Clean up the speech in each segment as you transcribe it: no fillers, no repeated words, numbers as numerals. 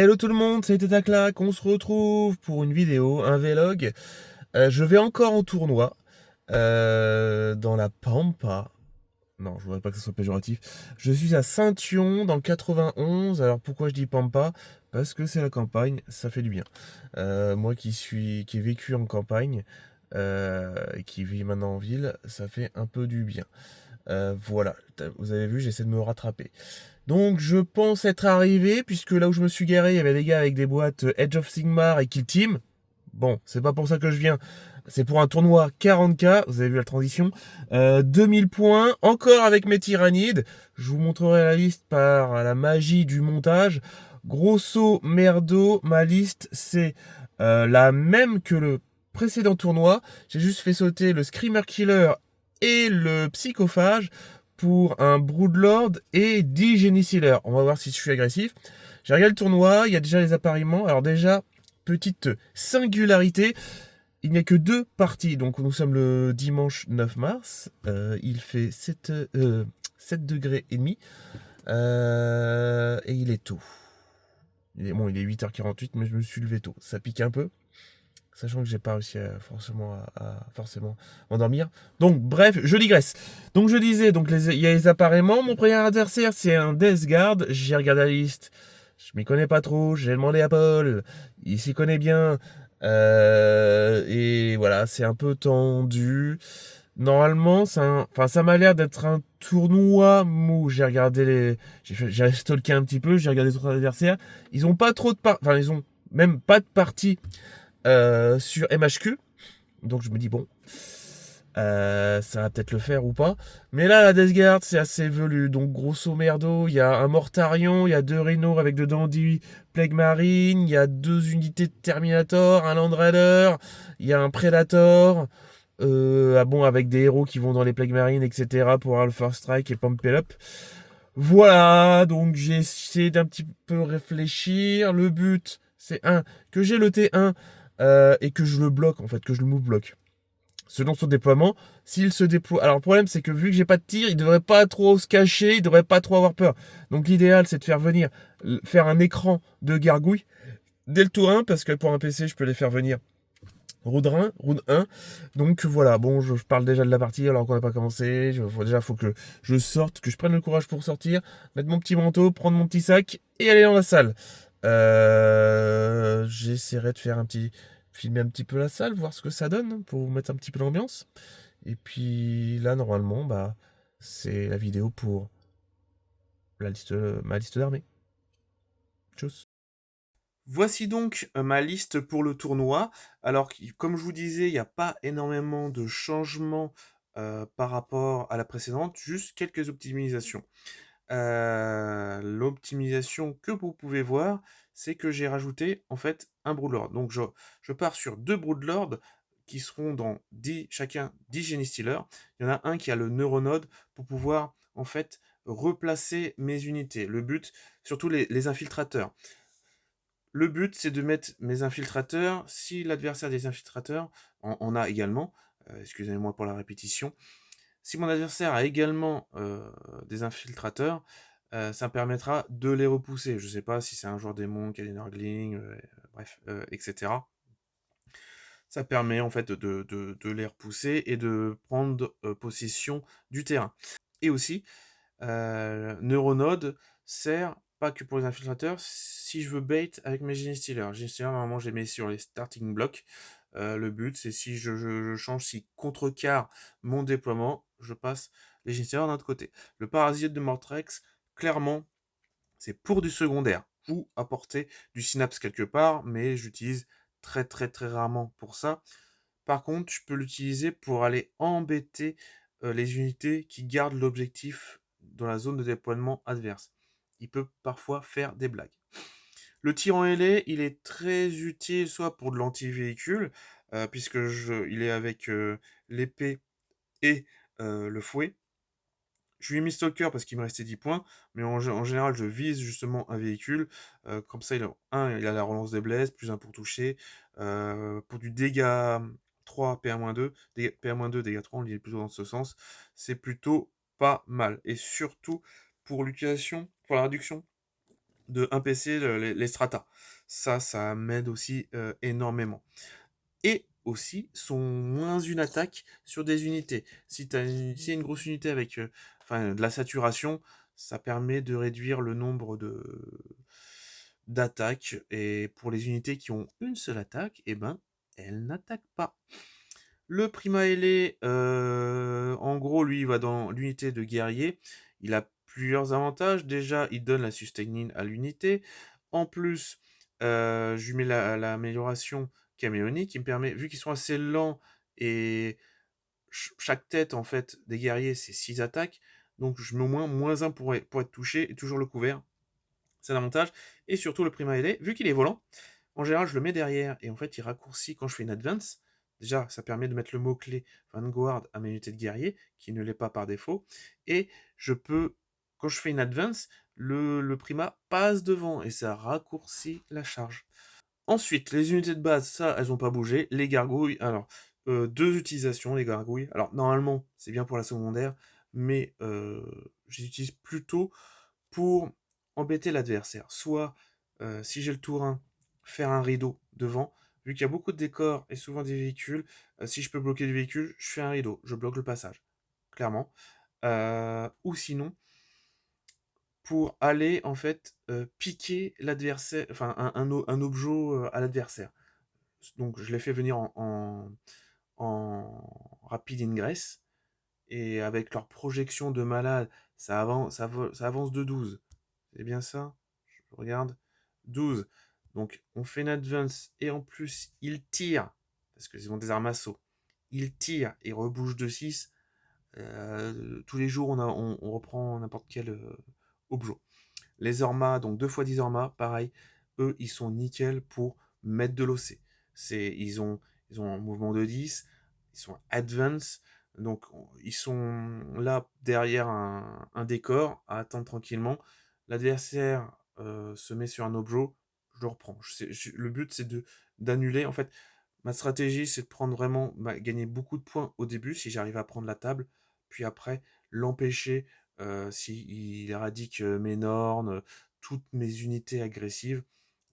Hello tout le monde, c'est Tétaclac, on se retrouve pour une vidéo, un vlog. Je vais encore en tournoi, dans la Pampa. Non, je voudrais pas que ce soit péjoratif. Je suis à Saint-Yon, dans le 91. Alors pourquoi je dis Pampa? Parce que c'est la campagne, ça fait du bien. Moi qui ai vécu en campagne, et qui vis maintenant en ville, ça fait un peu du bien. Voilà, vous avez vu, j'essaie de me rattraper. Donc je pense être arrivé, puisque là où je me suis garé, il y avait des gars avec des boîtes Edge of Sigmar et Kill Team. Bon, c'est pas pour ça que je viens. C'est pour un tournoi 40K, vous avez vu la transition. 2000 points, encore avec mes tyrannides. Je vous montrerai la liste par la magie du montage. Grosso merdo, ma liste c'est la même que le précédent tournoi. J'ai juste fait sauter le Screamer Killer et le Psychophage pour un Broodlord et 10 Génicillers. On va voir si je suis agressif. J'ai regardé le tournoi, il y a déjà les appariements. Alors déjà, petite singularité, il n'y a que deux parties. Donc nous sommes le dimanche 9 mars. Il fait 7 degrés et demi. Et il est tôt. Bon, il est 8h48, mais je me suis levé tôt. Ça pique un peu. Sachant que j'ai pas réussi à forcément m'endormir. Donc bref, je digresse. Donc je disais, donc il y a les appareillements. Mon premier adversaire, c'est un Death Guard. J'ai regardé la liste. Je m'y connais pas trop. J'ai demandé à Paul. Il s'y connaît bien. Et voilà, c'est un peu tendu. Normalement, enfin, ça m'a l'air d'être un tournoi mou. J'ai regardé j'ai stalké un petit peu. J'ai regardé les autres adversaires. Ils ont pas trop de enfin, ils ont même pas de partie sur MHQ. Donc je me dis, bon, ça va peut-être le faire ou pas. Mais là, la Death Guard, c'est assez velu. Donc grosso merdo, il y a un Mortarion, il y a deux Rhino avec dedans 10 Plague Marine, il y a deux unités de Terminator, un Land Raider, il y a un Predator. Bon, avec des héros qui vont dans les Plague Marines, etc. pour avoir le First Strike et Pump It Up. Voilà, donc j'ai essayé d'un petit peu réfléchir. Le but, c'est que j'ai le T1 et que je le bloque, en fait, que je le move bloque. Selon son déploiement, s'il se déploie. Alors le problème, c'est que vu que j'ai pas de tir, il devrait pas trop se cacher, il devrait pas trop avoir peur. Donc l'idéal, c'est de faire un écran de gargouille dès le tour 1, parce que pour un PC, je peux les faire venir round 1. Donc voilà, bon, je parle déjà de la partie alors qu'on n'a pas commencé. Faut que je sorte, que je prenne le courage pour sortir, mettre mon petit manteau, prendre mon petit sac et aller dans la salle. J'essaierai de filmer un petit peu la salle, voir ce que ça donne pour vous mettre un petit peu l'ambiance. Et puis là, normalement, bah, c'est la vidéo pour ma liste d'armée. Tchuss. Voici donc ma liste pour le tournoi. Alors, comme je vous disais, il n'y a pas énormément de changements par rapport à la précédente, juste quelques optimisations. L'optimisation que vous pouvez voir, c'est que j'ai rajouté en fait un Broodlord. Donc je pars sur deux Broodlords qui seront dans chacun 10 Genie Stealers. Il y en a un qui a le Neuronode pour pouvoir en fait replacer mes unités. Le but, surtout les infiltrateurs. Le but, c'est de mettre mes infiltrateurs. Si l'adversaire des infiltrateurs en a également, excusez-moi pour la répétition, si mon adversaire a également des infiltrateurs, ça me permettra de les repousser. Je ne sais pas si c'est un joueur démon qui a des Nurgling, bref, etc. Ça permet en fait de les repousser et de prendre possession du terrain. Et aussi, Neuronode sert pas que pour les infiltrateurs, si je veux bait avec mes Genie Stealers. Genie Stealers, normalement, je les mets sur les starting blocks. Le but, c'est si je change, si contrecarre mon déploiement, je passe les Genie Stealers d'un autre côté. Le parasite de Mortrex, clairement, c'est pour du secondaire ou apporter du synapse quelque part, mais j'utilise très très très rarement pour ça. Par contre, je peux l'utiliser pour aller embêter les unités qui gardent l'objectif dans la zone de déploiement adverse. Il peut parfois faire des blagues. Le tyran ailé, il est très utile soit pour de l'anti-véhicule, puisque il est avec l'épée et le fouet. Je lui ai mis Stalker parce qu'il me restait 10 points, mais en général, je vise justement un véhicule. Comme ça, il a la relance des blesses, plus un pour toucher. Pour du dégât 3, PA-2, PA-2, dégâts 3, on le dit plutôt dans ce sens. C'est plutôt pas mal. Et surtout, pour l'utilisation, pour la réduction de 1 PC les strata. Ça m'aide aussi énormément. Et aussi sont moins une attaque sur des unités. Si y a une grosse unité avec enfin, de la saturation, ça permet de réduire le nombre d'attaques. Et pour les unités qui ont une seule attaque, eh ben, elles n'attaquent pas. Le Prima ailé, en gros, lui, il va dans l'unité de guerrier. Il a plusieurs avantages. Déjà, il donne la sustaining à l'unité. En plus, je lui mets l'amélioration caméonique qui me permet, vu qu'ils sont assez lents et chaque tête, en fait, des guerriers, c'est 6 attaques. Donc, je mets au moins -1 pour être touché et toujours le couvert. C'est un avantage. Et surtout, le Prima ailé, vu qu'il est volant, en général, je le mets derrière et en fait, il raccourcit quand je fais une advance. Déjà, ça permet de mettre le mot-clé Vanguard à ma unité de guerrier, qui ne l'est pas par défaut. Et je peux, quand je fais une advance, le Prima passe devant et ça raccourcit la charge. Ensuite, les unités de base, ça, elles ont pas bougé. Les gargouilles, alors, deux utilisations, les gargouilles. Alors, normalement, c'est bien pour la secondaire, mais je les utilise plutôt pour embêter l'adversaire. Soit, si j'ai le tour 1, faire un rideau devant. Vu qu'il y a beaucoup de décors et souvent des véhicules, si je peux bloquer le véhicule, je fais un rideau, je bloque le passage, clairement. Ou sinon, pour aller en fait piquer l'adversaire, enfin un objet à l'adversaire. Donc je l'ai fait venir en rapid ingress, et avec leur projection de malade, ça avance de 12. C'est bien ça? Je regarde. 12. Donc on fait une advance et en plus ils tirent, parce qu'ils ont des armes assaut. Ils tirent et rebougent de 6. Tous les jours on reprend n'importe quel objet. Les Ormas, donc 2 fois 10 Ormas, pareil, eux, ils sont nickel pour mettre de l'OC. Ils ont un mouvement de 10, ils sont advance, donc ils sont là derrière un décor à attendre tranquillement. L'adversaire se met sur un objet, je le reprends. Le but, c'est d'annuler. En fait, ma stratégie, c'est de prendre vraiment, gagner beaucoup de points au début si j'arrive à prendre la table, puis après l'empêcher s'il éradique mes nornes, toutes mes unités agressives,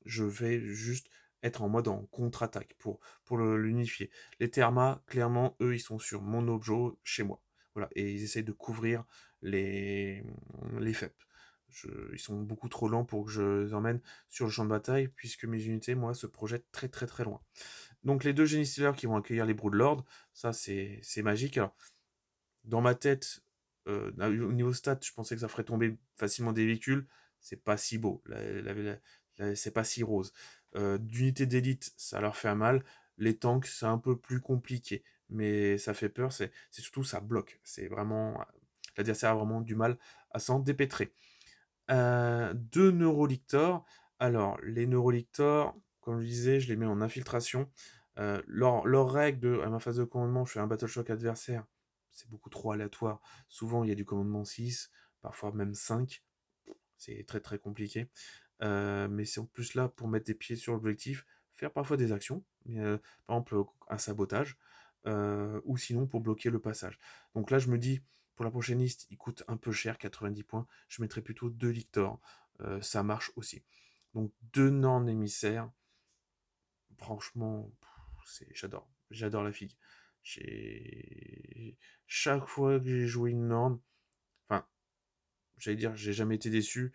je vais juste être en mode en contre-attaque pour l'unifier. Les Thermas, clairement, eux, ils sont sur mon objet chez moi. Voilà, et ils essayent de couvrir les, les FEP. Ils sont beaucoup trop lents pour que je les emmène sur le champ de bataille, puisque mes unités, moi, se projettent très très très loin. Donc les deux génie qui vont accueillir les Broodlords, ça c'est magique. Alors, dans ma tête, au niveau stats, je pensais que ça ferait tomber facilement des véhicules. C'est pas si beau. C'est pas si rose. D'unités d'élite, ça leur fait mal. Les tanks, c'est un peu plus compliqué. Mais ça fait peur. C'est surtout, ça bloque. C'est vraiment. L'adversaire a vraiment du mal à s'en dépêtrer. 2 neurolictors. Alors, les neurolictors, comme je disais, je les mets en infiltration. Leur règle à ma phase de commandement, je fais un battle shock adversaire. C'est beaucoup trop aléatoire. Souvent, il y a du commandement 6, parfois même 5. C'est très très compliqué. Mais c'est en plus là pour mettre des pieds sur l'objectif, faire parfois des actions, par exemple un sabotage, ou sinon pour bloquer le passage. Donc là, je me dis, pour la prochaine liste, il coûte un peu cher, 90 points, je mettrai plutôt 2 lictors, ça marche aussi. Donc 2 Nornes émissaires, franchement, j'adore la figue. Chaque fois que j'ai joué une Norne, enfin, j'allais dire, j'ai jamais été déçu.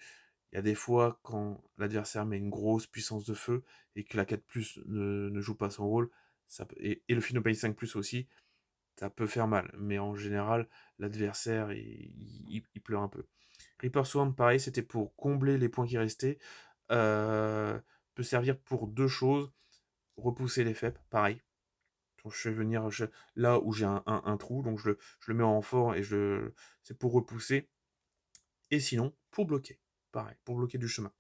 Il y a des fois, quand l'adversaire met une grosse puissance de feu et que la 4+, ne joue pas son rôle, et le Phenopain 5+, aussi, ça peut faire mal. Mais en général, l'adversaire, il pleure un peu. Reaper Swarm, pareil, c'était pour combler les points qui restaient. Peut servir pour deux choses. Repousser les FEP, pareil. Donc, je fais venir là où j'ai un trou, donc je le mets en renfort et c'est pour repousser. Et sinon, pour bloquer. Pareil, pour bloquer du chemin.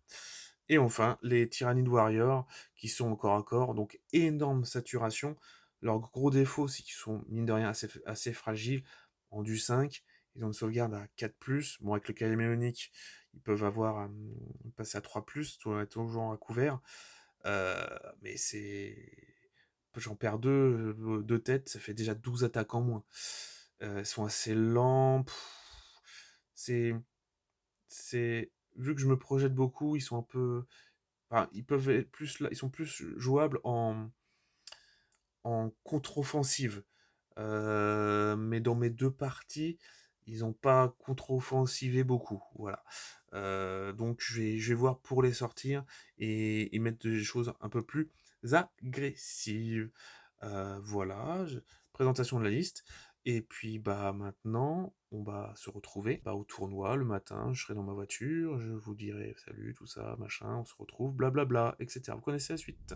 Et enfin, les Tyrannid Warriors, qui sont au corps à corps, donc énorme saturation. Leur gros défaut, c'est qu'ils sont, mine de rien, assez fragiles. En du 5, ils ont une sauvegarde à 4+. Bon, avec le caméléonique, ils peuvent passer à 3+, toujours à couvert. Mais j'en perds deux têtes, ça fait déjà 12 attaques en moins. Ils sont assez lents. C'est vu que je me projette beaucoup, ils sont un peu, enfin, ils peuvent être plus là, ils sont plus jouables en contre-offensive. Mais dans mes 2 parties, ils ont pas contre-offensivé beaucoup, voilà. Donc je vais voir pour les sortir et mettre des choses un peu plus agressives. Voilà, présentation de la liste et puis, bah, maintenant, on va se retrouver, bah, au tournoi le matin. Je serai dans ma voiture, je vous dirai: «Salut», tout ça, machin, on se retrouve, blablabla, et cetera. Vous connaissez la suite?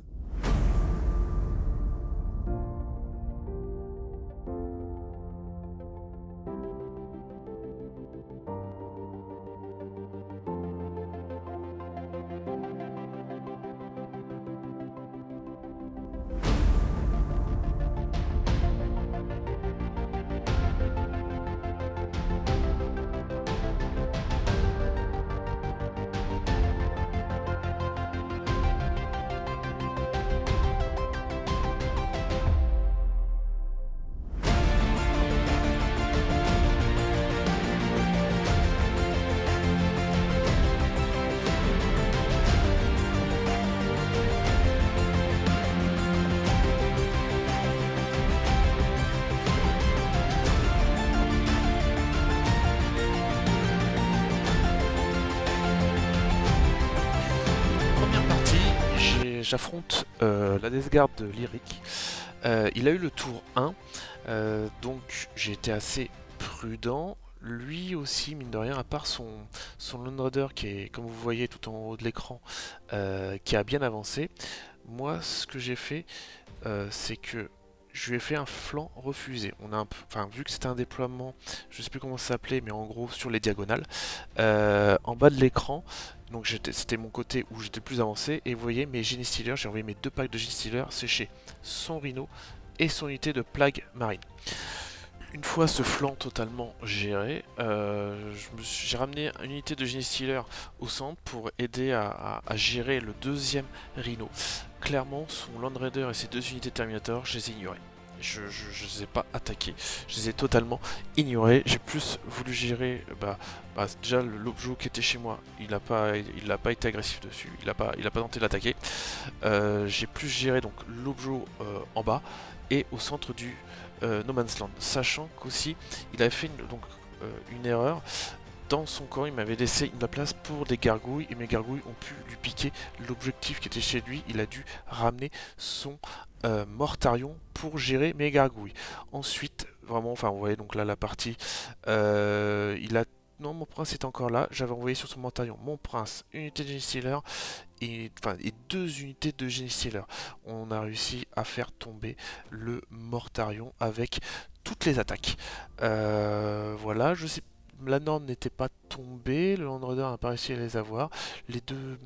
Première partie, j'affronte la Death Guard de Lyric. Il a eu le tour 1, donc j'ai été assez prudent. Lui aussi, mine de rien, à part son Lone Raider qui est, comme vous voyez tout en haut de l'écran, qui a bien avancé, moi ce que j'ai fait, c'est que je lui ai fait un flanc refusé. On a enfin, vu que c'était un déploiement, je sais plus comment ça s'appelait, mais en gros sur les diagonales, en bas de l'écran. Donc c'était mon côté où j'étais plus avancé. Et vous voyez mes Genie Stealers, j'ai envoyé mes 2 packs de Genie Stealers sécher son Rhino et son unité de plague marine. Une fois ce flanc totalement géré, j'ai ramené une unité de Genie Stealer au centre pour aider à gérer le deuxième Rhino. Clairement, son Land Raider et ses 2 unités Terminator, je les ai ignorés. Je les ai pas attaqués, je les ai totalement ignorés. J'ai plus voulu gérer, déjà l'objet qui était chez moi, il a pas été agressif dessus, il a pas tenté de l'attaquer. J'ai plus géré donc l'objet en bas et au centre du No Man's Land, sachant qu'aussi il avait fait une erreur. Dans son camp, il m'avait laissé de la place pour des gargouilles et mes gargouilles ont pu lui piquer l'objectif qui était chez lui. Il a dû ramener son Mortarion pour gérer mes gargouilles. Ensuite, vraiment, enfin, vous voyez donc là la partie, il a non, mon prince est encore là. J'avais envoyé sur son Mortarion mon prince, une unité de Genie Stealer et 2 unités de Genie Stealer. On a réussi à faire tomber le Mortarion avec toutes les attaques. Voilà, je sais, la norme n'était pas tombée, le Land Raider n'a pas réussi à les avoir. Les 2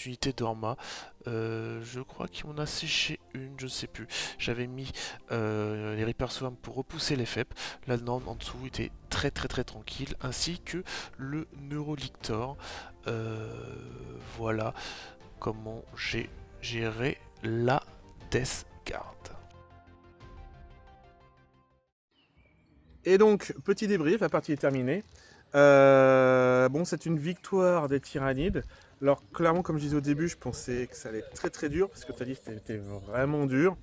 unités d'Orma, je crois qu'il m'en a séché une, je sais plus. J'avais mis les Reaper Swarm pour repousser les FEP. La norme en dessous était très très très tranquille, ainsi que le Neurolictor. Voilà comment j'ai géré la Death Guard. Et donc, petit débrief, la partie est terminée. Bon, c'est une victoire des Tyrannides. Alors, clairement, comme je disais au début, je pensais que ça allait être très très dur, parce que ta liste était vraiment dure.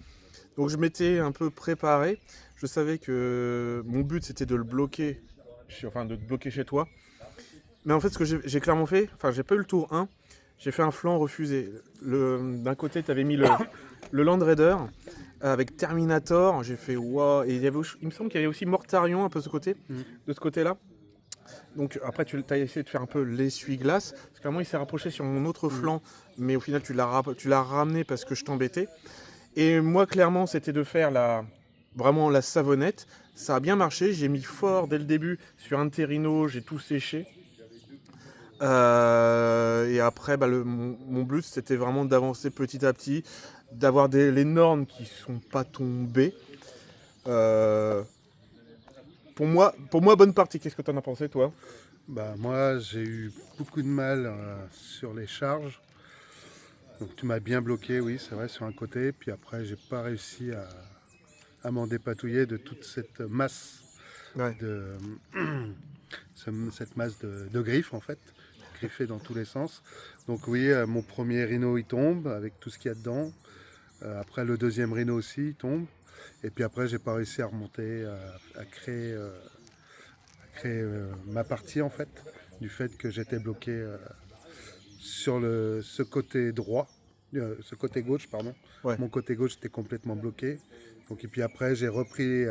Donc, je m'étais un peu préparé. Je savais que mon but, c'était de le bloquer, enfin, de te bloquer chez toi. Mais en fait, ce que j'ai clairement fait, enfin, j'ai pas eu le tour 1, j'ai fait un flanc refusé. D'un côté, tu avais mis le Land Raider avec Terminator. J'ai fait waouh. Et il me semble qu'il y avait aussi Mortarion un peu de ce côté-là. Donc après, tu as essayé de faire un peu l'essuie-glace. Parce qu'à un moment, il s'est rapproché sur mon autre flanc. Mais au final, tu l'as ramené parce que je t'embêtais. Et moi, clairement, c'était de faire vraiment la savonnette. Ça a bien marché. J'ai mis fort dès le début sur un Terrino. J'ai tout séché. Et après, mon but, c'était vraiment d'avancer petit à petit, d'avoir les normes qui sont pas tombées. Pour moi, bonne partie. Qu'est-ce que tu en as pensé, toi? Bah, moi, j'ai eu beaucoup de mal sur les charges. Donc, tu m'as bien bloqué, oui, c'est vrai, sur un côté. Puis après, j'ai pas réussi à m'en dépatouiller de toute cette masse Ouais. de, cette masse de griffes, en fait, griffé dans tous les sens. Donc oui, mon premier rhino il tombe avec tout ce qu'il y a dedans. Après le deuxième rhino aussi il tombe. Et puis après j'ai pas réussi à remonter, à créer, ma partie en fait, du fait que j'étais bloqué sur ce côté droit, ce côté gauche, pardon. Ouais. Mon côté gauche était complètement bloqué. Donc, et puis après, j'ai repris.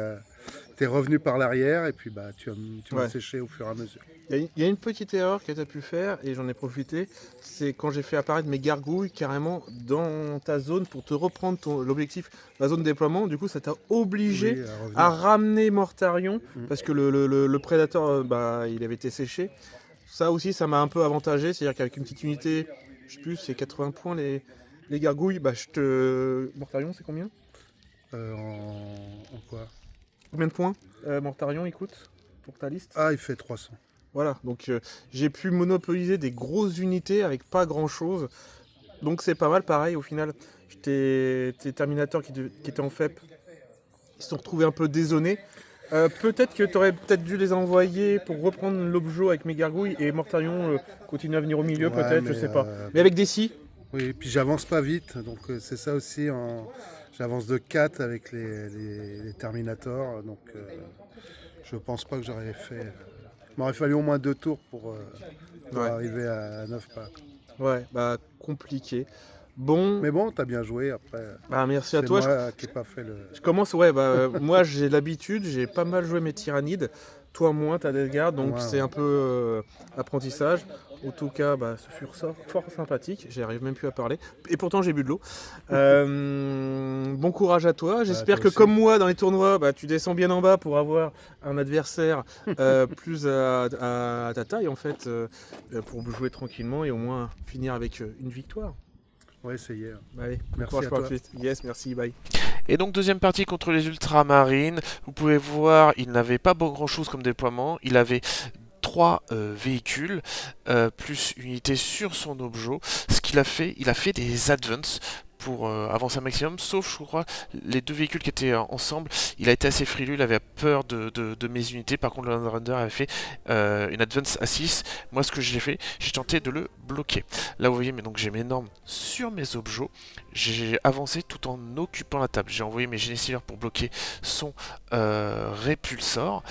T'es revenu par l'arrière et puis bah, tu m'as Ouais. séché au fur et à mesure. Il y a une petite erreur que tu as pu faire, et j'en ai profité, c'est quand j'ai fait apparaître mes gargouilles carrément dans ta zone pour te reprendre l'objectif, la zone de déploiement. Du coup, ça t'a obligé Oui, à revenir. à ramener Mortarion, Mm. parce que le prédateur, il avait été séché. Ça aussi, ça m'a un peu avantagé, c'est-à-dire qu'avec une petite unité, je sais plus, c'est 80 points les gargouilles, Mortarion, c'est combien? En quoi? Combien de points Mortarion, il coûte pour ta liste? Ah, il fait 300. Voilà, donc j'ai pu monopoliser des grosses unités avec pas grand chose. Donc c'est pas mal, pareil au final. Tes Terminators qui étaient en FEP, ils se sont retrouvés un peu désonnés. Peut-être que tu aurais peut-être dû les envoyer pour reprendre l'objet avec mes gargouilles et Mortarion continue à venir au milieu, Ouais, peut-être, je mais sais pas. Mais avec des scies. oui, puis j'avance pas vite, donc c'est ça aussi. J'avance de 4 avec les Terminators, donc je pense pas que j'aurais fait. Il m'aurait fallu au moins 2 tours pour Ouais. arriver à 9 pas. Ouais, bah compliqué. Bon, Mais bon, t'as bien joué après. bah merci à C'est toi. moi qui n'ai pas fait le. Je commence, ouais, moi j'ai l'habitude, j'ai pas mal joué mes tyrannides. Toi moins, t'as des gardes, donc Ouais, c'est ouais. un peu apprentissage. En tout cas, ce fut fort sympathique, j'arrive même plus à parler. Et pourtant j'ai bu de l'eau. Bon courage à toi. J'espère toi que aussi. comme moi dans les tournois, tu descends bien en bas pour avoir un adversaire plus à ta taille en fait, pour jouer tranquillement et au moins finir avec une victoire. On va essayer. Allez, bon Merci courage à pour la toi. suite. Yes, merci, bye. Et donc deuxième partie contre les ultramarines. Vous pouvez voir, il n'avait pas grand chose comme déploiement. Il avait 3 véhicules plus une unité sur son objet. Ce qu'il a fait, il a fait des advances pour avancer un maximum, sauf je crois les 2 véhicules qui étaient ensemble. Il a été assez frileux, il avait peur de mes unités. Par contre le Landrunner avait fait une advance à 6. Moi ce que j'ai fait, j'ai tenté de le bloquer. Là vous voyez, mais donc j'ai mes normes sur mes objets. J'ai avancé tout en occupant la table. J'ai envoyé mes génésieurs pour bloquer son répulsor.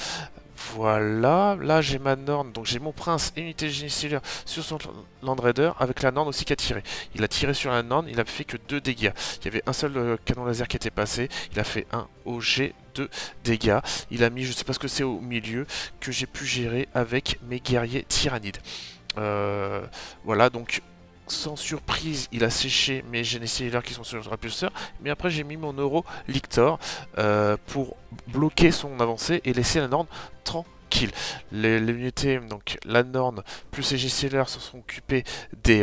Voilà, là j'ai ma Norn, donc j'ai mon prince et unité génésieur sur son Land Raider avec la Norn aussi qui a tiré. Il a tiré sur la Norn, il a fait que 2 dégâts. Il y avait un seul canon laser qui était passé, il a fait un OG 2 dégâts. Il a mis, je sais pas ce que c'est au milieu, que j'ai pu gérer avec mes guerriers tyrannides. Voilà, donc sans surprise, il a séché mes génésieurs qui sont sur le répulseur, mais après j'ai mis mon Euro Lictor pour bloquer son avancée et laisser la Norn tranquille. Les unités, donc la Norn plus ses génésieurs se sont occupés du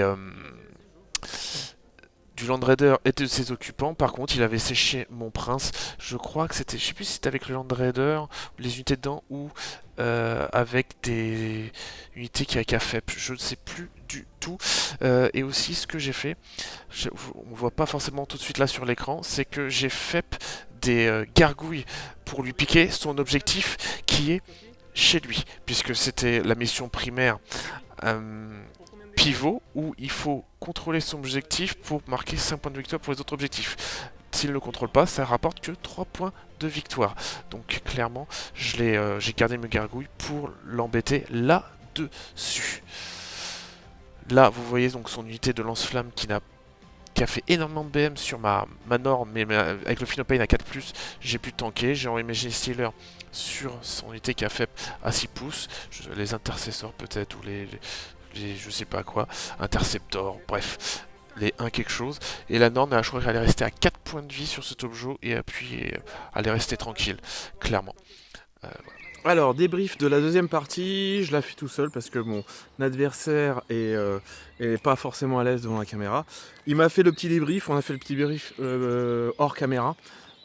Land Raider et de ses occupants. Par contre, il avait séché mon prince. Je crois que c'était, je sais plus si c'était avec le Land Raider, les unités dedans, ou avec des unités qui avaient FEP. Je ne sais plus du tout. Et aussi, ce que j'ai fait, on voit pas forcément tout de suite là sur l'écran, c'est que j'ai FEP des gargouilles pour lui piquer son objectif qui est chez lui, puisque c'était la mission primaire. Pivot où il faut contrôler son objectif pour marquer 5 points de victoire pour les autres objectifs. S'il ne le contrôle pas, ça rapporte que 3 points de victoire. Donc clairement, j'ai gardé mes gargouilles pour l'embêter là-dessus. Là, vous voyez donc son unité de lance-flamme qui a fait énormément de BM sur ma Norn, mais avec le Phinopane à 4+, j'ai pu tanker. J'ai envoyé mes G-Stealers sur son unité qui a fait à 6 pouces, les intercesseurs peut-être, ou les je sais pas quoi, interceptor, bref, les 1 quelque chose. Et la Norn, je crois qu'elle est restée à 4 points de vie sur cet objet, et puis elle est restée tranquille, clairement. Voilà. Alors, débrief de la deuxième partie, je la fais tout seul parce que mon adversaire est pas forcément à l'aise devant la caméra. Il m'a fait le petit débrief, on a fait le petit débrief hors caméra,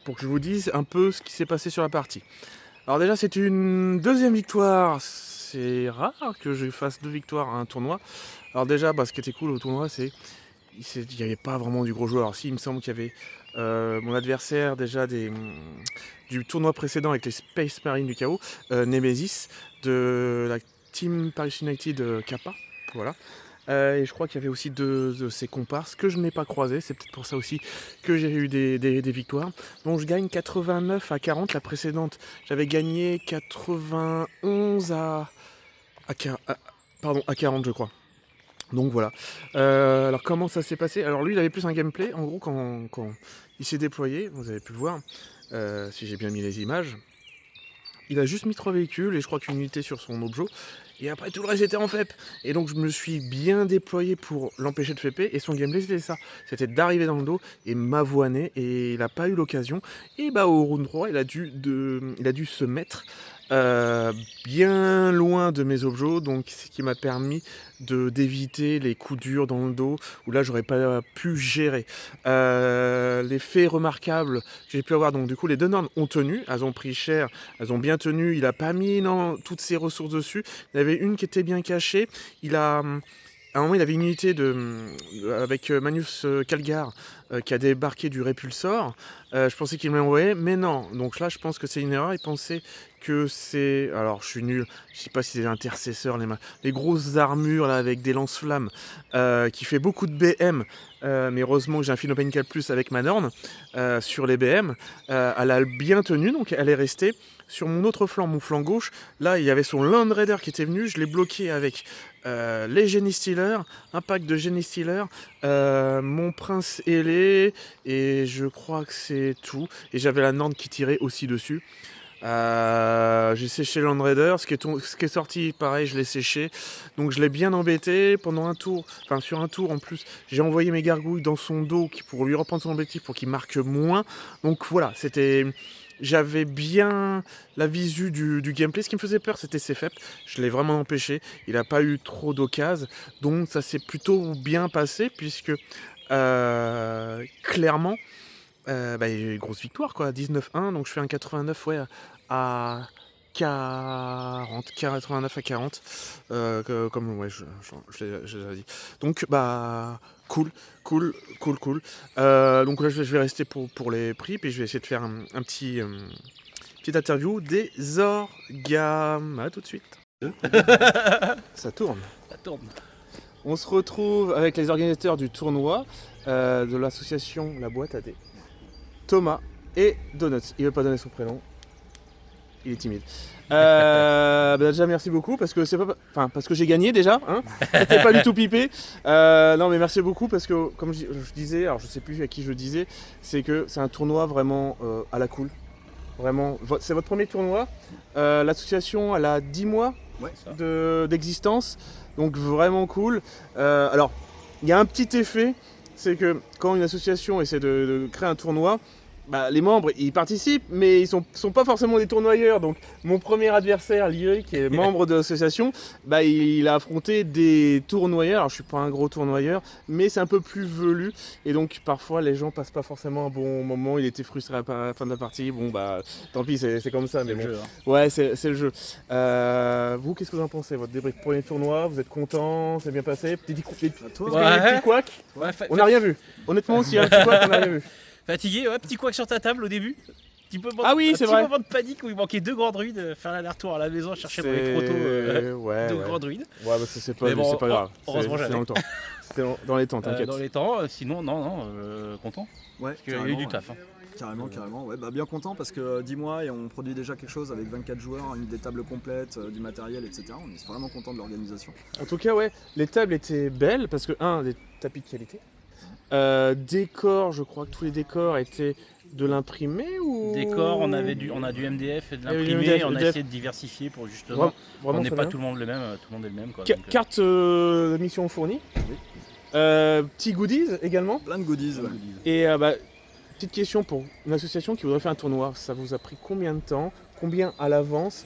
pour que je vous dise un peu ce qui s'est passé sur la partie. Alors déjà, c'est une deuxième victoire. C'est rare que je fasse 2 victoires à un tournoi. Alors déjà, ce qui était cool au tournoi, c'est qu'il n'y avait pas vraiment du gros joueur. Alors si, il me semble qu'il y avait mon adversaire déjà du tournoi précédent avec les Space Marines du chaos, Nemesis, de la Team Paris United Kappa. Voilà. Et je crois qu'il y avait aussi 2 de ses comparses que je n'ai pas croisés. C'est peut-être pour ça aussi que j'ai eu des victoires. Donc je gagne 89 à 40. La précédente, j'avais gagné 91 à 40, je crois. Donc voilà. Alors comment ça s'est passé? Alors lui, il avait plus un gameplay. En gros, quand il s'est déployé, vous avez pu le voir, si j'ai bien mis les images, il a juste mis 3 véhicules et je crois qu'une unité sur son objet. Et après, tout le reste était en FEP. Et donc, je me suis bien déployé pour l'empêcher de FEP. Et son gameplay, c'était ça. C'était d'arriver dans le dos et m'avoiner. Et il n'a pas eu l'occasion. Et bah, au round 3, il a dû se mettre bien loin de mes objets. Donc, ce qui m'a permis d'éviter les coups durs dans le dos. Où là, j'aurais pas pu gérer. Les faits remarquables que j'ai pu avoir. Donc, du coup, les 2 normes ont tenu. Elles ont pris cher. Elles ont bien tenu. Il n'a pas mis toutes ses ressources dessus. Il y avait une qui était bien cachée. À un moment, il avait une unité avec Magnus Calgar qui a débarqué du répulsor. Je pensais qu'il me l'envoyait, mais non. Donc là, je pense que c'est une erreur. Il pensait que c'est... Alors, je suis nul. Je sais pas si c'est des intercesseurs, les grosses armures là, avec des lance-flammes qui fait beaucoup de BM. Mais heureusement que j'ai un Philopenical Plus avec ma Norn sur les BM. Elle a bien tenu, donc elle est restée. Sur mon autre flanc, mon flanc gauche, là, il y avait son Land Raider qui était venu. Je l'ai bloqué avec les Genie Stealers, un pack de Genie Stealers, mon Prince ailé, et je crois que c'est tout. Et j'avais la Norn qui tirait aussi dessus. J'ai séché Land Raider, ce qui est sorti, pareil, je l'ai séché. Donc je l'ai bien embêté pendant un tour, enfin sur un tour en plus. J'ai envoyé mes gargouilles dans son dos pour lui reprendre son objectif pour qu'il marque moins. Donc voilà, j'avais bien la visu du gameplay. Ce qui me faisait peur, c'était ses FEP. Je l'ai vraiment empêché. Il n'a pas eu trop d'occasions. Donc ça s'est plutôt bien passé, puisque clairement, il y a eu une grosse victoire, quoi. 19-1. Donc je fais un 89 à 40. 89 à 40. Comme ouais, je l'ai déjà dit. Donc cool. Donc là je vais rester pour les prix, puis je vais essayer de faire un petite interview des orgames. À tout de suite. Ça tourne. On se retrouve avec les organisateurs du tournoi de l'association La Boîte à Dés, Thomas et Donuts. Il veut pas donner son prénom. Il est timide. Déjà merci beaucoup parce que parce que j'ai gagné déjà. Hein. C'était pas du tout pipé. Non mais merci beaucoup parce que comme je disais, alors je sais plus à qui je disais, c'est que c'est un tournoi vraiment à la cool. Vraiment, c'est votre premier tournoi. L'association elle a 10 mois d'existence, donc vraiment cool. Alors il y a un petit effet, c'est que quand une association essaie de créer un tournoi, les membres ils participent, mais ils sont pas forcément des tournoyeurs. Donc mon premier adversaire, Lyric, qui est membre de l'association, il a affronté des tournoyeurs. Alors je suis pas un gros tournoyeur, mais c'est un peu plus velu. Et donc parfois les gens passent pas forcément un bon moment. Il était frustré à la fin de la partie. Bon tant pis, c'est comme ça. Mais bon. Jeu, hein. Ouais, c'est le jeu. Vous, qu'est-ce que vous en pensez? Votre débrief premier tournoi, vous êtes content? C'est bien passé? Petit couac? On n'a rien vu. Honnêtement, s'il y a un petit couac, on n'a rien vu. Fatigué, petit couac sur ta table au début. C'est vrai. Petit moment de panique où il manquait 2 grands druides, faire l'aller-retour à la maison, chercher pour les protos de grands druides. Ouais, c'est pas grave. Heureusement, c'est dans le temps. C'était dans les temps, t'inquiète. Dans les temps, sinon, non, content. Ouais, parce qu'il y a eu du taf. Hein. Carrément. Ouais, bien content parce que 10 mois et on produit déjà quelque chose avec 24 joueurs, des tables complètes, du matériel, etc. On est vraiment content de l'organisation. En tout cas, ouais, les tables étaient belles parce que, des tapis de qualité. Décor, je crois que tous les décors étaient de l'imprimé ou... Décor, on a du MDF et de l'imprimé, on a essayé de diversifier pour justement... on n'est pas tout le monde le même, tout le monde est le même. Quoi, carte de mission fournie. Oui. Petits goodies également. Plein de goodies. Ouais. Et petite question pour une association qui voudrait faire un tournoi, ça vous a pris combien de temps? Combien à l'avance?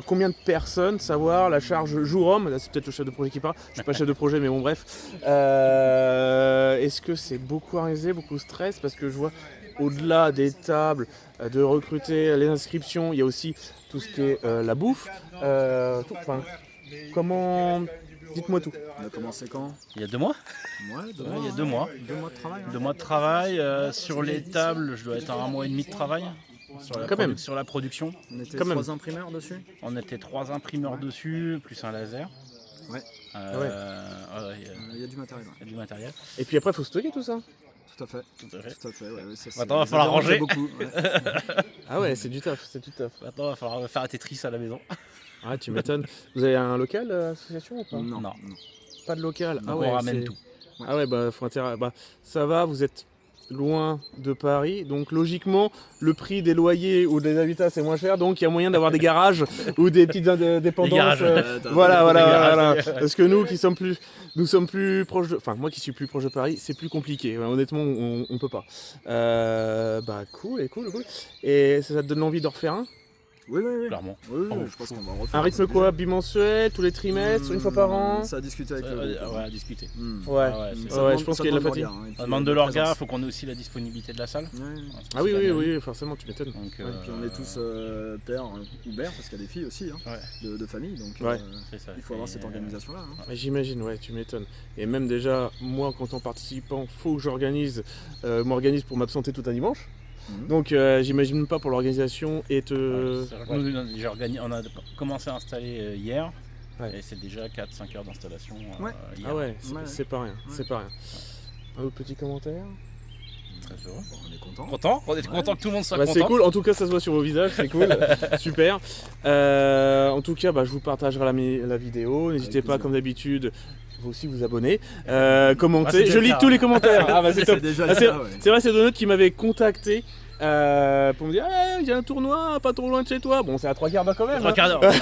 Combien de personnes? Savoir la charge jour-homme? Là c'est peut-être le chef de projet qui parle, je suis pas chef de projet mais bon bref. Est-ce que c'est beaucoup organisé, beaucoup de stress? Parce que je vois au-delà des tables, de recruter les inscriptions, il y a aussi tout ce qui est la bouffe. Comment... Dites-moi tout. On a commencé quand? Il y a 2 mois. Ouais, 2 mois. Il y a 2 mois. 2 mois de travail. 2 mois de travail. Sur les tables, je dois être à 1 mois et demi de travail. Sur la production. On était 3 imprimeurs dessus. On était 3 imprimeurs dessus, plus un laser. Ouais. Il y a du matériel. Il y a du matériel. Et puis après, il faut stocker tout ça. Tout à fait. Tout à fait. Tout à fait, ouais. Ça, Maintenant, il va falloir ranger. Beaucoup, ouais. Ah ouais, c'est du taf, c'est du taf. Maintenant, il va falloir faire un Tetris à la maison. Ah, tu m'étonnes. Vous avez un local, association ou pas? Non. Pas de local. Donc Ah on ouais, ramène tout. Ah ouais, bah, faut intérêt. Bah, ça va, vous êtes loin de Paris, donc logiquement, le prix des loyers ou des habitats, c'est moins cher, donc il y a moyen d'avoir des garages ou des petites dépendances. garages. Voilà. Parce que nous sommes plus proches de... Enfin, moi qui suis plus proche de Paris, c'est plus compliqué. Honnêtement, on peut pas. Bah, cool. Et ça te donne envie d'en refaire un? Oui. Clairement. Oui, je pense qu'on va en refaire. Un rythme quoi? Bimensuel, tous les trimestres, une fois par an? Ça a discuté avec le groupe. Ouais, à discuter. Ouais, je pense qu'il y a de la fatigue. On demande de l'orga, il faut qu'on ait aussi la disponibilité de la salle. Ah oui, forcément, tu m'étonnes. Donc, puis on est tous pères ou mères, parce qu'il y a des filles aussi, de famille, donc c'est ça. il faut avoir cette organisation-là. J'imagine, ouais, tu m'étonnes. Et même déjà, moi, quand en participant, faut que m'organise pour m'absenter tout un dimanche. Donc j'imagine même pas pour l'organisation et te... On a commencé à installer hier, et c'est déjà 4-5 heures d'installation hier. Ah ouais, c'est pas rien, c'est pas rien. Un autre petit commentaire? Très heureux. On est content. On est content que tout le monde soit bah, content. C'est cool, en tout cas ça se voit sur vos visages, c'est cool, super. En tout cas, je vous partagerai la vidéo, n'hésitez pas comme d'habitude, vous aussi vous abonner, commenter, je lis tous les commentaires. Ah bah c'est top. C'est vrai, c'est Donut qui m'avait contacté pour me dire il y a un tournoi pas trop loin de chez toi. Bon, c'est à 3 quarts d'heure quand même. 3 quarts d'heure.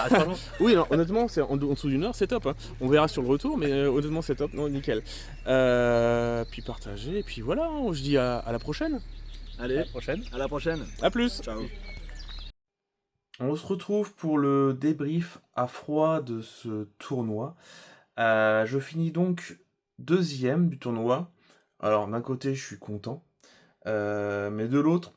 Oui, non, honnêtement, c'est en dessous d'une heure, c'est top. On verra sur le retour, mais honnêtement, c'est top. Non, nickel. Puis partager, et puis voilà, je dis à la prochaine. Allez, à la prochaine. À plus. Ciao. On se retrouve pour le débrief à froid de ce tournoi. Je finis donc 2e du tournoi. Alors d'un côté je suis content, mais de l'autre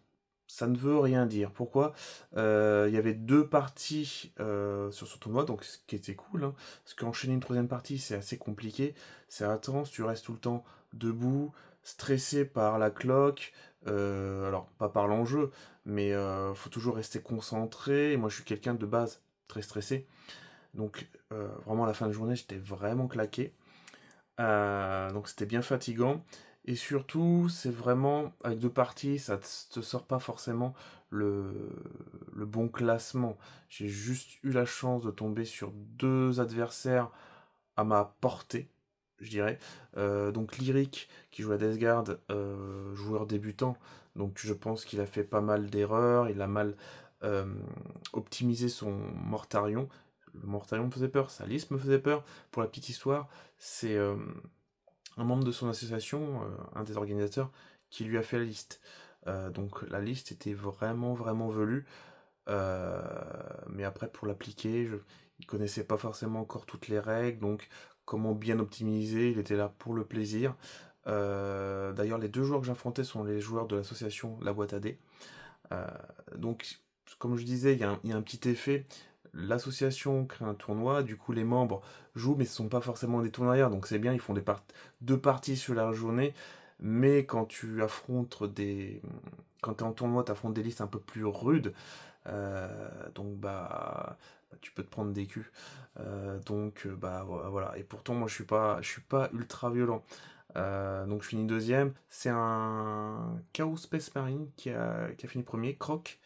ça ne veut rien dire. Pourquoi? Il y avait 2 parties sur ce tournoi, donc ce qui était cool, parce qu'enchaîner une 3e partie c'est assez compliqué, c'est intense, tu restes tout le temps debout, stressé par la cloque, alors pas par l'enjeu, mais faut toujours rester concentré, et moi je suis quelqu'un de base très stressé. Donc vraiment à la fin de journée j'étais vraiment claqué, donc c'était bien fatigant, et surtout c'est vraiment avec 2 parties ça te sort pas forcément le bon classement. J'ai juste eu la chance de tomber sur 2 adversaires à ma portée, je dirais, donc Lyric qui joue à Death Guard, joueur débutant, donc je pense qu'il a fait pas mal d'erreurs, il a mal optimisé son Mortarion. Le Mortarion me faisait peur, sa liste me faisait peur. Pour la petite histoire, c'est un membre de son association, un des organisateurs, qui lui a fait la liste. Donc la liste était vraiment velue. Mais après, pour l'appliquer, il connaissait pas forcément encore toutes les règles, donc comment bien optimiser, il était là pour le plaisir. D'ailleurs, les 2 joueurs que j'affrontais sont les joueurs de l'association La Boîte à Dés. Donc, comme je disais, il y a un petit effet. L'association crée un tournoi, du coup les membres jouent, mais ce ne sont pas forcément des tournoyeurs, donc c'est bien, ils font 2 parties sur la journée, mais quand tu affrontes quand tu es en tournoi, tu affrontes des listes un peu plus rudes, donc tu peux te prendre des culs, donc voilà, et pourtant moi je suis pas ultra violent. Donc je finis 2e, c'est un Chaos Space Marine qui a fini 1er, Croc.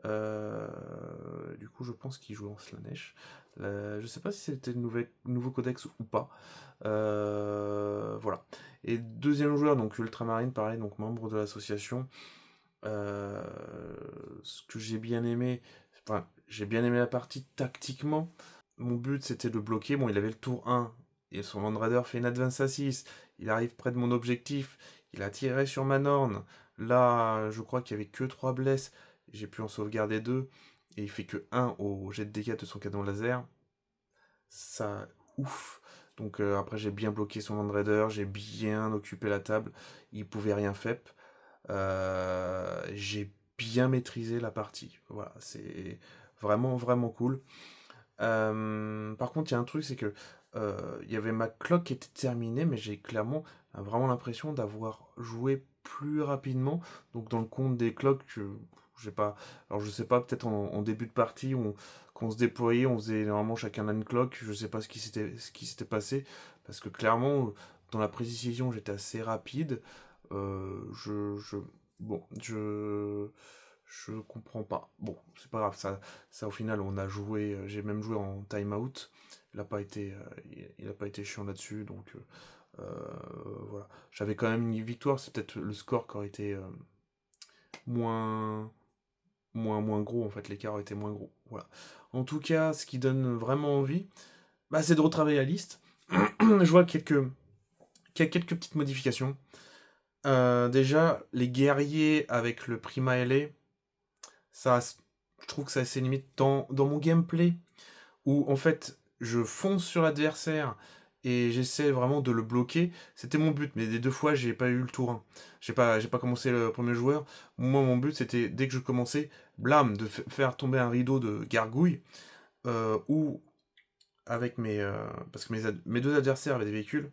Du coup je pense qu'il joue en Slanesh. Je sais pas si c'était le nouveau codex ou pas. Voilà. Et 2e joueur, donc Ultramarine, pareil, donc membre de l'association. Ce que j'ai bien aimé, la partie tactiquement. Mon but c'était de bloquer. Bon, il avait le tour 1 et son Land Raider fait une advance à 6. Il arrive près de mon objectif. Il a tiré sur ma Norn. Là, je crois qu'il y avait que 3 blesses. J'ai pu en sauvegarder 2, et il fait que 1 au jet de dégâts de son canon laser. Ça, ouf. Donc après j'ai bien bloqué son Land Raider, j'ai bien occupé la table, il pouvait rien faire. J'ai bien maîtrisé la partie. Voilà, c'est vraiment cool. Par contre, il y a un truc, c'est que il y avait ma cloque qui était terminée, mais j'ai clairement vraiment l'impression d'avoir joué plus rapidement. Donc dans le compte des cloques, Alors je sais pas, peut-être en début de partie, quand on se déployait, on faisait normalement chacun un clock, je sais pas ce qui s'était passé, parce que clairement, dans la précision, j'étais assez rapide. Bon, je comprends pas. Bon, c'est pas grave, ça au final, on a joué, j'ai même joué en time-out. Il a pas été chiant là-dessus, donc voilà. J'avais quand même une victoire, c'est peut-être le score qui aurait été moins, moins gros, en fait, l'écart aurait été moins gros. Voilà. En tout cas, ce qui donne vraiment envie, bah, c'est de retravailler la liste. Je vois qu'il y a quelques petites modifications. Déjà, les guerriers avec le Prima LA, je trouve que ça c'est limite dans mon gameplay où en fait je fonce sur l'adversaire et j'essaie vraiment de le bloquer. C'était mon but, mais des deux fois j'ai pas eu le tour 1. J'ai pas commencé le premier joueur. Moi mon but c'était dès que je commençais, blam, de faire tomber un rideau de gargouilles ou avec parce que mes deux adversaires avaient des véhicules,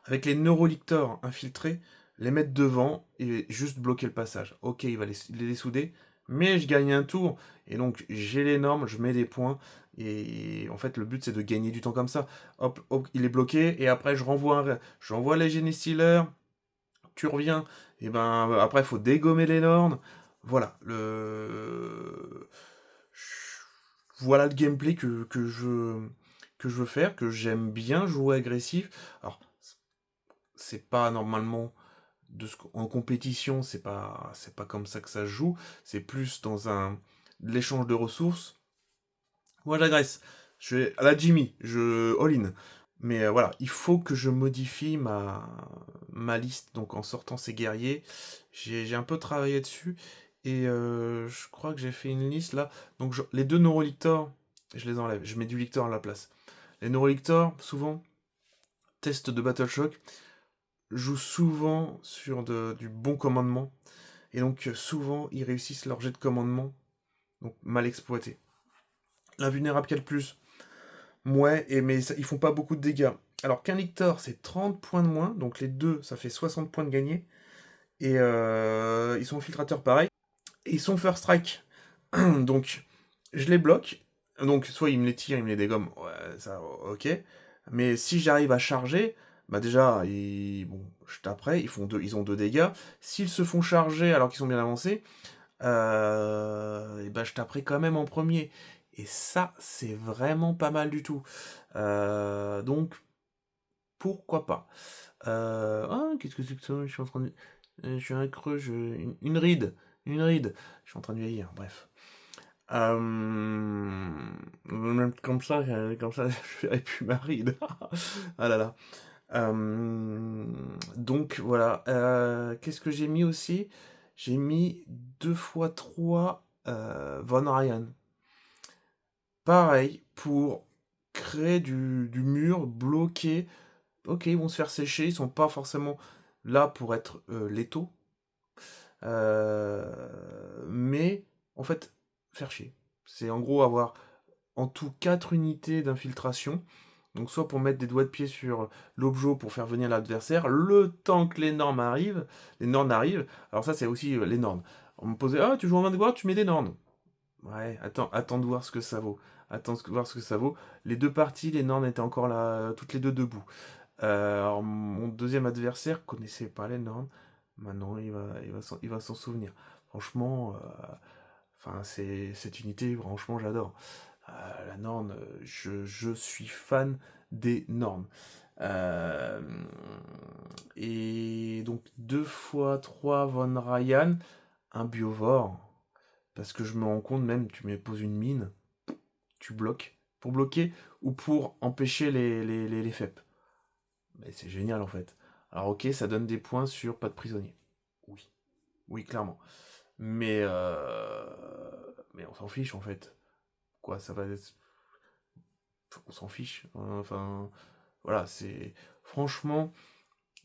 avec les neurolictors infiltrés, les mettre devant et juste bloquer le passage. Ok, il va les dessouder, mais je gagne un tour, et donc j'ai les normes, je mets des points, et en fait le but c'est de gagner du temps comme ça. Hop, hop, il est bloqué, et après j'envoie les Genie Stealers, tu reviens, et ben après il faut dégommer les normes. Voilà, voilà le gameplay que je veux faire, que j'aime bien jouer agressif. Alors, c'est pas normalement en compétition, c'est pas comme ça que ça se joue, c'est plus dans l'échange de ressources. Moi j'agresse, je vais à la Jimmy, je all-in. Mais voilà, il faut que je modifie ma liste, donc en sortant ces guerriers, j'ai un peu travaillé dessus, et je crois que j'ai fait une liste là, donc les deux neurolictors, je les enlève, je mets du lictor à la place. Les neurolictors, souvent, test de Battle Shock, jouent souvent sur du bon commandement, et donc souvent ils réussissent leur jet de commandement, donc mal exploité. L'invulnérable qu'il y a le plus, ouais, mais ils font pas beaucoup de dégâts. Alors qu'un lictor c'est 30 points de moins, donc les deux ça fait 60 points de gagné, et ils sont infiltrateurs pareil, et ils sont first strike, donc je les bloque, donc soit ils me les tirent, ils me les dégomment, ouais, ça ok, mais si j'arrive à charger, bah déjà, bon, je taperai, ils ont 2 dégâts. S'ils se font charger alors qu'ils sont bien avancés, et bah je taperai quand même en premier. Et ça, c'est vraiment pas mal du tout. Donc, pourquoi pas. Qu'est-ce que c'est que ça? Je suis en train de... Je suis un creux, une ride. Une ride. Je suis en train de vieillir, bref. Même comme ça, je verrai plus ma ride. Ah là là. Donc voilà. Qu'est-ce que j'ai mis aussi? J'ai mis 2x3 Von Ryan. Pareil, pour créer du mur bloqué. Ok, ils vont se faire sécher, ils sont pas forcément là pour être létaux. Mais en fait, faire chier. C'est en gros avoir en tout 4 unités d'infiltration. Donc soit pour mettre des doigts de pied sur l'objet pour faire venir l'adversaire, le temps que les normes arrivent. Alors ça c'est aussi les normes. On me posait, ah tu joues en main de guerre, tu mets des normes. Ouais, attends de voir ce que ça vaut. Attends de voir ce que ça vaut. Les deux parties, les normes étaient encore là, toutes les deux debout. Alors mon deuxième adversaire connaissait pas les normes. Maintenant il va s'en souvenir. Franchement, cette unité, franchement j'adore. La Norne, je suis fan des Nornes. Euh, et donc 2x3 Von Ryan, un biovore, parce que je me rends compte même, tu me poses une mine, tu bloques, pour bloquer ou pour empêcher les FEP. Mais c'est génial en fait. Alors ok, ça donne des points sur pas de prisonnier. Oui, oui clairement. Mais on s'en fiche en fait. Quoi, ça va être on s'en fiche. Enfin, voilà, c'est. Franchement,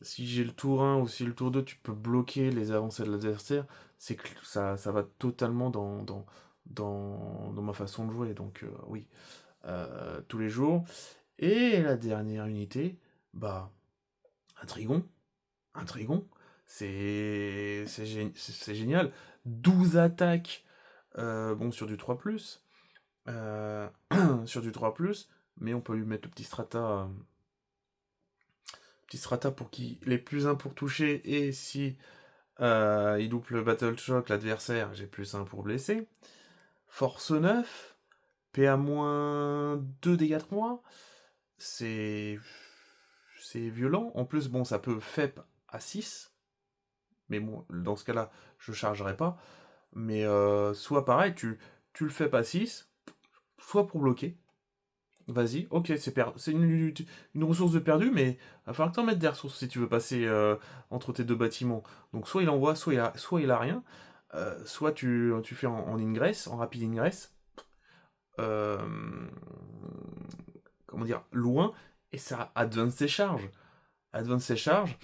si j'ai le tour 1 ou si le tour 2, tu peux bloquer les avancées de l'adversaire, c'est que ça va totalement dans ma façon de jouer. Donc, oui, tous les jours. Et la dernière unité, bah, un trigon. Un trigon, c'est génial. 12 attaques, bon, sur du 3+, sur du 3+, mais on peut lui mettre le petit strata pour qu'il ait +1 pour toucher, et si il loupe le Battle Shock, l'adversaire, j'ai +1 pour blesser. Force 9, PA-2 dégâts de moi, c'est violent. En plus, bon, ça peut FEP à 6, mais bon, dans ce cas-là, je chargerai pas. Mais soit pareil, tu le FEP à 6, soit pour bloquer. Vas-y, ok, c'est une ressource de perdu, mais il va falloir que t'en mettes des ressources si tu veux passer entre tes deux bâtiments. Donc soit il envoie, soit il a rien. Soit tu fais en ingress, en rapide ingress. euh, comment dire, loin, et ça advance ses charges. Advance ses charges.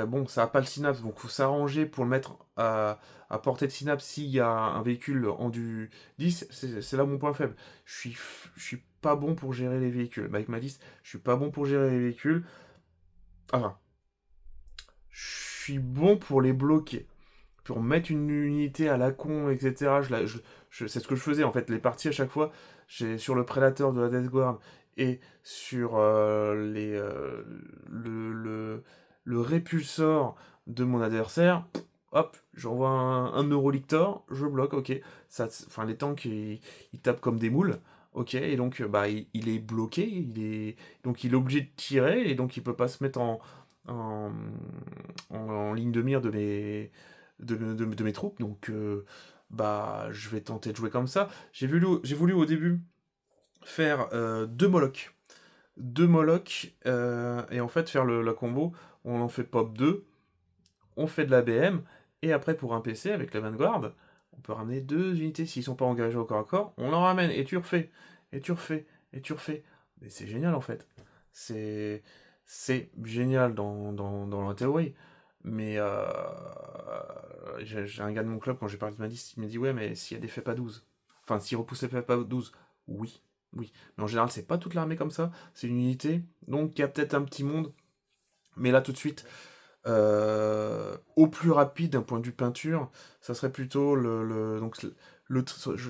Bon, ça n'a pas le synapse, donc faut s'arranger pour le mettre à portée de synapse s'il y a un véhicule en du 10. C'est là mon point faible. Je suis pas bon pour gérer les véhicules. Avec ma 10, je suis pas bon pour gérer les véhicules. Enfin, je suis bon pour les bloquer. Pour mettre une unité à la con, etc. C'est ce que je faisais en fait. Les parties à chaque fois, j'ai sur le prédateur de la Death Guard et sur le répulsor de mon adversaire. Hop, j'envoie un Neurolictor, je bloque, ok. Enfin, les tanks, ils tapent comme des moules, ok. Et donc, bah, il est bloqué, donc il est obligé de tirer, et donc il peut pas se mettre en, en ligne de mire de mes troupes, donc bah je vais tenter de jouer comme ça. J'ai voulu au début faire deux Molochs. Deux Molochs, et en fait faire la combo, on en fait pop 2, on fait de la BM, et après pour un PC avec la Vanguard, on peut ramener deux unités, s'ils sont pas engagés au corps à corps, on leur ramène, et tu refais, et tu refais, et tu refais. Mais c'est génial en fait. C'est c'est génial dans la théorie. Mais j'ai un gars de mon club, quand j'ai parlé de ma liste, il me dit ouais, mais s'il y a des FEP à 12. Enfin, s'il repousse les FEP à 12, oui, oui. Mais en général, c'est pas toute l'armée comme ça. C'est une unité, donc il y a peut-être un petit monde. Mais là, tout de suite, au plus rapide d'un point de vue peinture, ça serait plutôt donc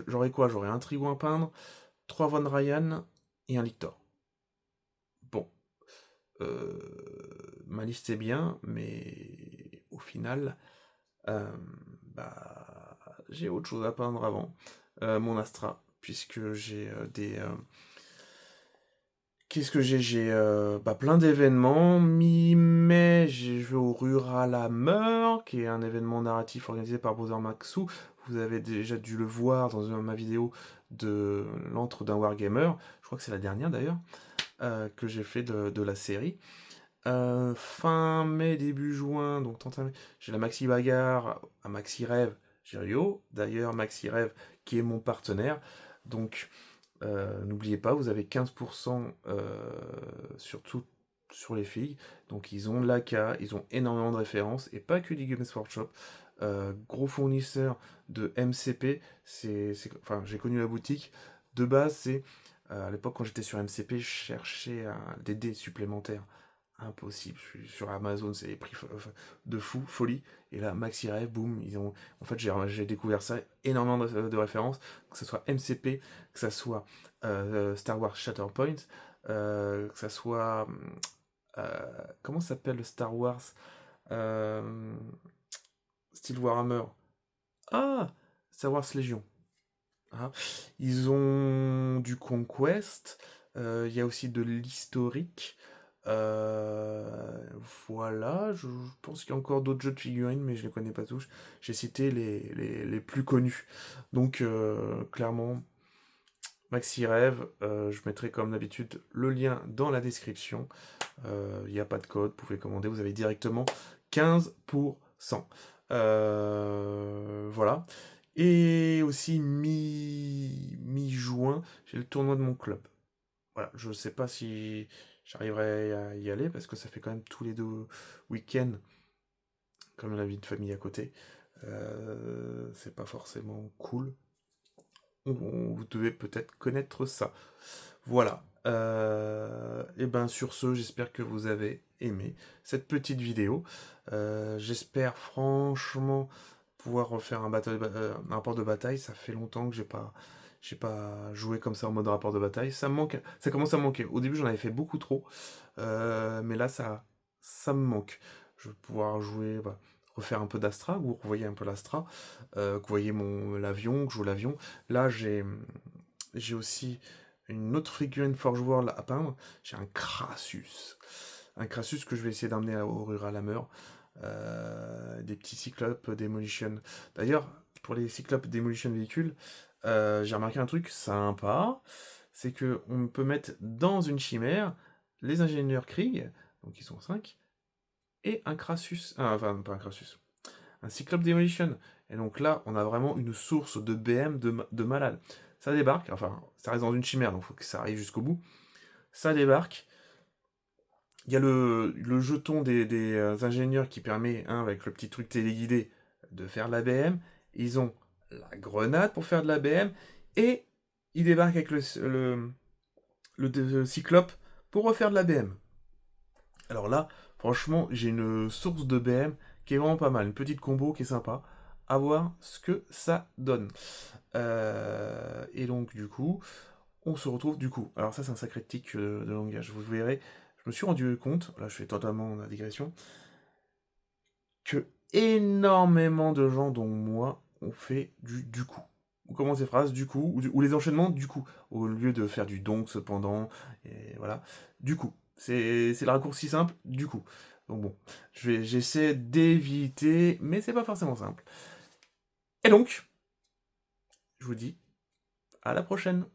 j'aurais quoi? J'aurais un Trigon à peindre, 3 Von Ryan et un Lictor. Bon, ma liste est bien, mais au final, euh, bah, j'ai autre chose à peindre avant. Mon Astra, puisque j'ai Qu'est-ce que j'ai? J'ai bah, plein d'événements. Mi-mai, j'ai joué au Rural Hammer, qui est un événement narratif organisé par Brother Maxou. Vous avez déjà dû le voir dans ma vidéo de l'antre d'un Wargamer. Je crois que c'est la dernière d'ailleurs, que j'ai fait de la série. Fin mai, début juin, donc 31 mai, j'ai la Maxi Bagarre à Maxi Rêve, j'ai Rio. D'ailleurs, Maxi Rêve qui est mon partenaire. Donc, n'oubliez pas, vous avez 15% surtout sur les filles. Donc, ils ont de l'AK, ils ont énormément de références, et pas que du Games Workshop. Gros fournisseur de MCP, enfin, j'ai connu la boutique. De base, c'est à l'époque quand j'étais sur MCP, je cherchais des dés supplémentaires. Impossible, je suis sur Amazon, c'est les prix de fou, folie. Et là, Maxi Rêve, boum, en fait, j'ai découvert ça, énormément de références, que ce soit MCP, que ce soit Star Wars Shatterpoint, que ce soit, comment s'appelle le Star Wars, euh, Steel Warhammer, ah, Star Wars Légion. Ah. Ils ont du Conquest, il y a aussi de l'historique. Voilà, je pense qu'il y a encore d'autres jeux de figurines, mais je les connais pas tous. J'ai cité les plus connus. Donc, clairement, Maxi Rêve, je mettrai comme d'habitude le lien dans la description. Il n'y a pas de code, vous pouvez commander, vous avez directement 15%. Voilà. Et aussi, mi-juin, j'ai le tournoi de mon club. Voilà, je sais pas si j'arriverai à y aller parce que ça fait quand même tous les 2 week-ends, comme la vie de famille à côté. C'est pas forcément cool. vous devez peut-être connaître ça. Voilà. Et ben sur ce, j'espère que vous avez aimé cette petite vidéo. J'espère franchement pouvoir refaire un rapport de bataille. Ça fait longtemps que j'ai pas joué comme ça en mode rapport de bataille. Ça me manque, ça commence à me manquer. Au début, j'en avais fait beaucoup trop, mais là, ça me manque. Je vais pouvoir jouer, refaire un peu d'Astra. Vous revoyez un peu l'Astra, que vous voyez l'avion, que je joue l'avion. Là, j'ai aussi une autre figurine Forge World à peindre. J'ai un Crassus. Un Crassus que je vais essayer d'amener au Rural Hammer. Des petits Cyclopes Demolition. D'ailleurs, pour les Cyclopes Demolition véhicules, j'ai remarqué un truc sympa. C'est que on peut mettre dans une chimère les ingénieurs Krieg, donc ils sont 5, et un Crassus. Enfin, pas un Crassus. Un Cyclope Demolition. Et donc là, on a vraiment une source de BM de malade. Ça débarque, enfin, ça reste dans une chimère, donc il faut que ça arrive jusqu'au bout. Ça débarque. Il y a le jeton des ingénieurs qui permet, avec le petit truc téléguidé, de faire de la BM. Ils ont la grenade pour faire de la BM. Et ils débarquent avec le cyclope pour refaire de la BM. Alors là, franchement, j'ai une source de BM qui est vraiment pas mal. Une petite combo qui est sympa. À voir ce que ça donne. Et donc, du coup, on se retrouve du coup. Alors ça, c'est un sacré tic de langage. Vous verrez, je me suis rendu compte, là je fais totalement la digression, que énormément de gens, dont moi, ont fait du coup. On commence ces phrases du coup, ou les enchaînements du coup, au lieu de faire du donc cependant, et voilà, du coup. C'est le raccourci simple, du coup. Donc bon, j'essaie d'éviter, mais c'est pas forcément simple. Et donc, je vous dis à la prochaine.